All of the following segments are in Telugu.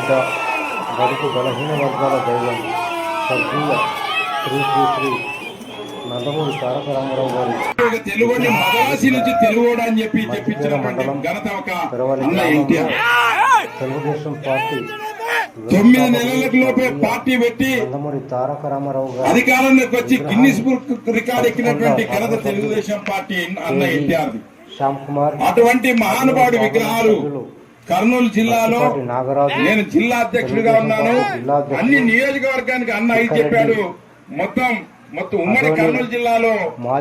బిడ్డ బడుగు బలహీన వర్గాల దైవం స్వర్గీయ శ్రీ శ్రీ శ్రీ నందమూరి తారక రామారావు గారి తెలుగుని మద్రాసి నుంచి తెలుగుడు అని చెప్పి చెప్పించినటువంటి ఘనత ఒక అన్న ఎన్టీఆర్. తెలుగుదేశం పార్టీ 9 నెలలలోపే పార్టీ పెట్టి నందమూరి తారక రామారావు గారు అధికారంలోకి వచ్చి గిన్నిస్ బుక్ రికార్డ్ ఎక్కినటువంటి ఘనత తెలుగుదేశం పార్టీ అన్న ఎన్టీఆర్. శ్యామ్ కుమార్ అటువంటి మహానుభావుడి విగ్రహాలు కర్నూలు జిల్లాలో నేను జిల్లా అధ్యక్షుడిగా ఉన్నాను. అన్ని నియోజకవర్గానికి అన్న అయి చెప్పాడు. మొత్తం ఉమ్మడి కర్నూలు జిల్లాలో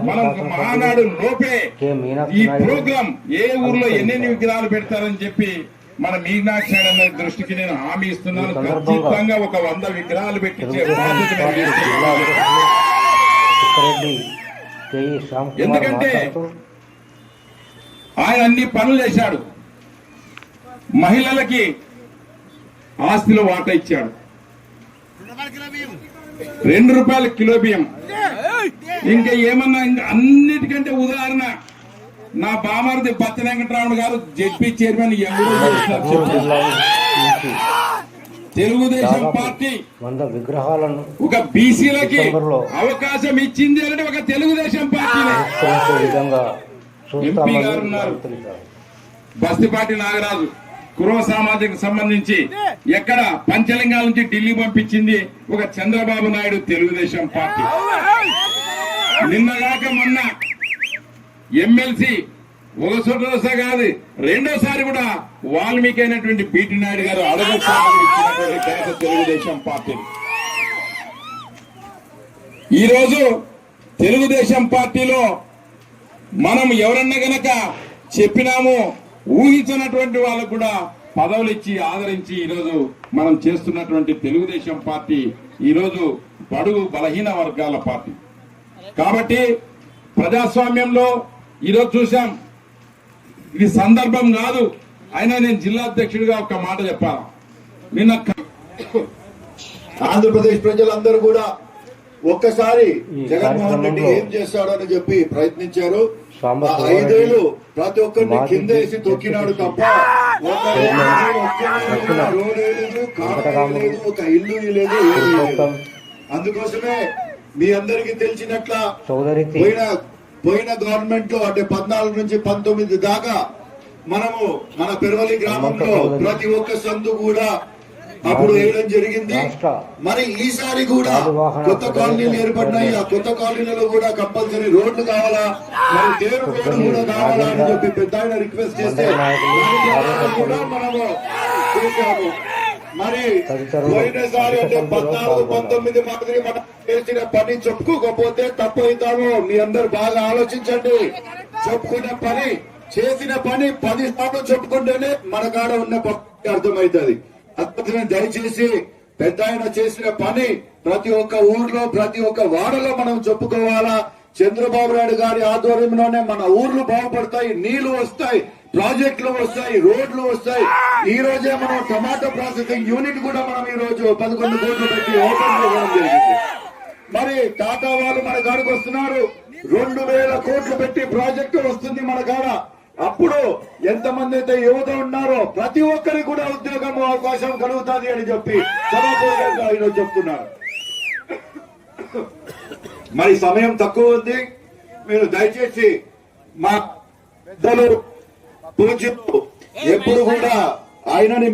మనం మహానాడు లోపే ఈ ప్రోగ్రాం ఏ ఊర్లో ఎన్నెన్ని విగ్రహాలు పెడతారని చెప్పి మన మీనాక్షి అన్న దృష్టికి నేను హామీ ఇస్తున్నాను. ఖచ్చితంగా ఒక 100 విగ్రహాలు పెట్టించే ఎందుకంటే ఆయన అన్ని పనులు చేశాడు. మహిళలకి ఆస్తిలో వాటా ఇచ్చాడు. 2 రూపాయల కిలో బియ్యం. ఇంకా ఏమన్నా అన్నిటికంటే ఉదాహరణ నా బామర్ది బత్తి వెంకటరామన్ గారు జెడ్పీ చైర్మన్ తెలుగుదేశం పార్టీ 100 విగ్రహాలను ఒక బీసీలకి అవకాశం ఇచ్చింది అంటే ఒక తెలుగుదేశం పార్టీ. ఎంపీ గారు ఉన్నారు బస్తిపాటి నాగరాజు, కురవ సామాజిక సంబంధించి ఎక్కడ పంచలింగాల నుంచి ఢిల్లీ పంపించింది ఒక చంద్రబాబు నాయుడు తెలుగుదేశం పార్టీ. నిన్నగాక మొన్న ఎమ్మెల్సీ ఒకసోటోసా కాదు రెండోసారి కూడా వాల్మీకి అయినటువంటి బీటీ నాయుడు గారు అడగొచ్చినటువంటి తెలుగుదేశం పార్టీ. ఈరోజు తెలుగుదేశం పార్టీలో మనం ఎవరన్నా గనక చెప్పినామో ఊహించినటువంటి వాళ్ళకు కూడా పదవులు ఇచ్చి ఆదరించి ఈరోజు మనం చేస్తున్నటువంటి తెలుగుదేశం పార్టీ ఈరోజు బడుగు బలహీన వర్గాల పార్టీ. కాబట్టి ప్రజాస్వామ్యంలో ఈరోజు చూసాం, ఇది సందర్భం కాదు. అయినా నేను జిల్లా అధ్యక్షుడిగా ఒక మాట చెప్పాను. నిన్న ఆంధ్రప్రదేశ్ ప్రజలందరూ కూడా ఒక్కసారి జగన్మోహన్ రెడ్డి ఏం చేస్తాడో అని చెప్పి ప్రయత్నించారు. 5 ఏళ్లు ప్రతి ఒక్కరిని కింద వేసి తొక్కినాడు తప్ప ఒక ఇల్లు లేదు. అందుకోసమే మీ అందరికి తెలిసినట్ల పోయిన గవర్నమెంట్ లో అంటే 14 నుంచి 19 దాకా మనము మన పెరవలి గ్రామంలో ప్రతి ఒక్క సందు కూడా అప్పుడు వేయడం జరిగింది. మరి ఈసారి కూడా కొత్త కాలనీలు ఏర్పడినాయి. ఆ కొత్త కాలనీలలో కూడా కంపల్సరీ రోడ్లు కావాలా, మరి తేరు రోడ్డు కూడా కావాలా అని చెప్పి పెద్ద ఆయన రిక్వెస్ట్ చేస్తే కూడా మనము చేశాము. మరి పోయినసారి అంటే 14-19 మాదిరి మనం చేసిన పని చెప్పుకోకపోతే తప్పు అవుతాము. మీ అందరు బాగా ఆలోచించండి. చెప్పుకున్న పని చేసిన పని 10 సార్లు చెప్పుకుంటేనే మన కాడ ఉన్న పని అర్థమవుతుంది. అందుకని దయచేసి పెద్ద ఆయన చేసిన పని ప్రతి ఒక్క ఊర్లో ప్రతి ఒక్క వాడలో మనం చెప్పుకోవాలా. చంద్రబాబు నాయుడు గారి ఆధ్వర్యంలోనే మన ఊర్లు బాగుపడతాయి, నీళ్లు వస్తాయి, ప్రాజెక్టులు వస్తాయి, రోడ్లు వస్తాయి. ఈ రోజే మనం టమాటో ప్రాసెసింగ్ యూనిట్ కూడా మనం ఈ రోజు 11 కోట్లు పెట్టి ఓపెన్ చేయడం జరిగింది. మరి టాటా వాళ్ళు మన కాడకు వస్తున్నారు. 2000 కోట్లు పెట్టి ప్రాజెక్టు వస్తుంది మన కాడ. అప్పుడు ఎంతమంది అయితే యువత ఉన్నారో ప్రతి ఒక్కరికి కూడా ఉద్యోగం అవకాశం కలుగుతుంది అని చెప్పి సభాపూర్వకంగా ఈరోజు చెప్తున్నారు. మరి సమయం తక్కువ ఉంది. మీరు దయచేసి మా పెద్దలు పూజ్యులు ఎప్పుడు కూడా ఆయనని